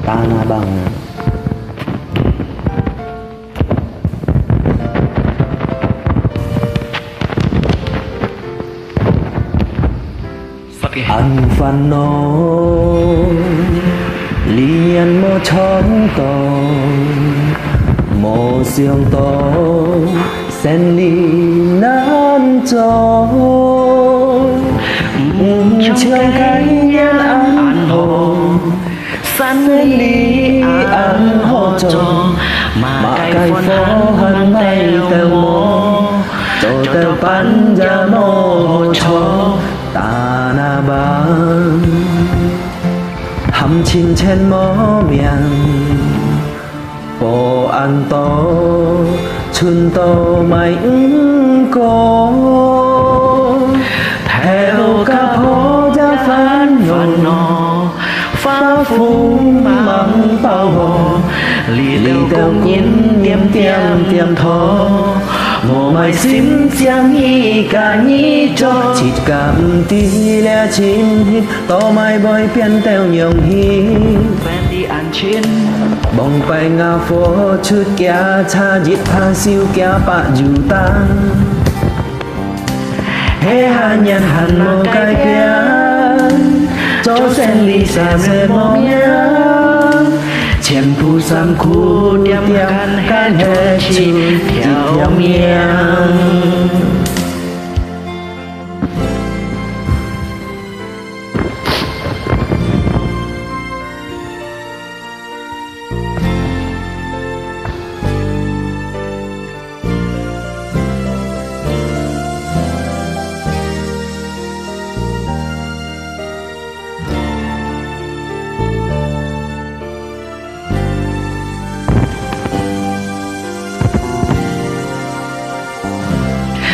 ta na bằng anh phan nó liền mơ chóng to mơ siêu to sen li nan cho trường cái nhân ăn hồ san li ăn hồ cho mà cái phố hân tay teo mô cho teo pan ra mô cho ta na bang hầm chín trên mó miệng bộ ăn to chun to mày có theo cả phố ra phán nho phá phung măng bao hồ lì teo nhìn tiêm thô ngô mày xin giang hi cả nhí cho chỉ cảm tí lẽ chín hít to mày bơi biến teo nhồng hi quen đi ăn chín bông bay ngà phố chút kia cha dít pha siêu kia bạ dù ta hé hà nhân hẳn mô cái biến cho sen lì xa dê mô nhá chèn phu sam khu tiêm can hệ chi theo miệng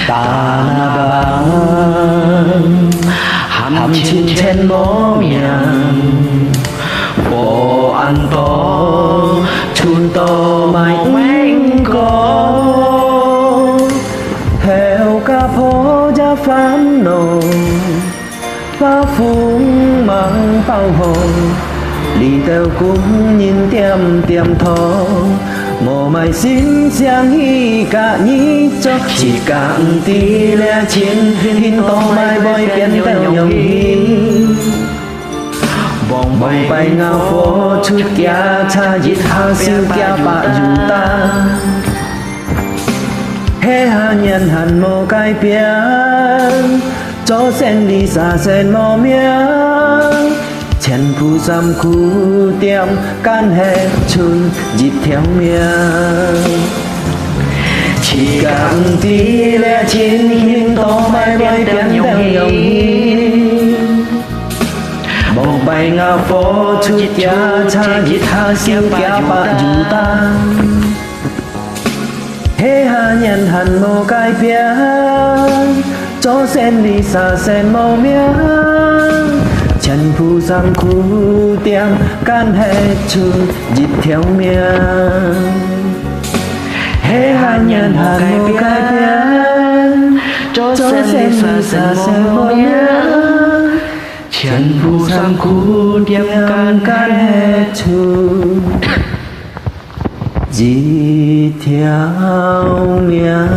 ta na bang hầm chín trên mố miệng bộ ăn to chun to mày manh có theo cả phố ra phán nổ phá phung mang bao hồn đi theo cũng nhìn tiêm thô mồ mày xin giang hi cả nhí cho chỉ cảm tí lẽ chiến hin to mai bơi biến theo nhồng hi bông bay ngao phố chút kia cha dít ha siêu kia bạ dù ta hé hà nhân hẳn mô cái biến cho sen đi xa sen mô miếng chèn phu sam khu tiêm can hệ chun dịp theo miệng chỉ cảm tí lẽ chín hin to bay bay biến theo nhồng hi bông bay ngà phố chút kia cha dít ha siêu kia bạ dù ta hé hà nhân hẳn mô cái biến cho sen đi xa sen mô miếng chân phu sam khu tiêm can hệ chun dịp theo miệng hé hà nhân hàn mô cái biến cho sen đi xa sen mô miếng chân phu sam khu tiêm can hệ chun dịp theo miệng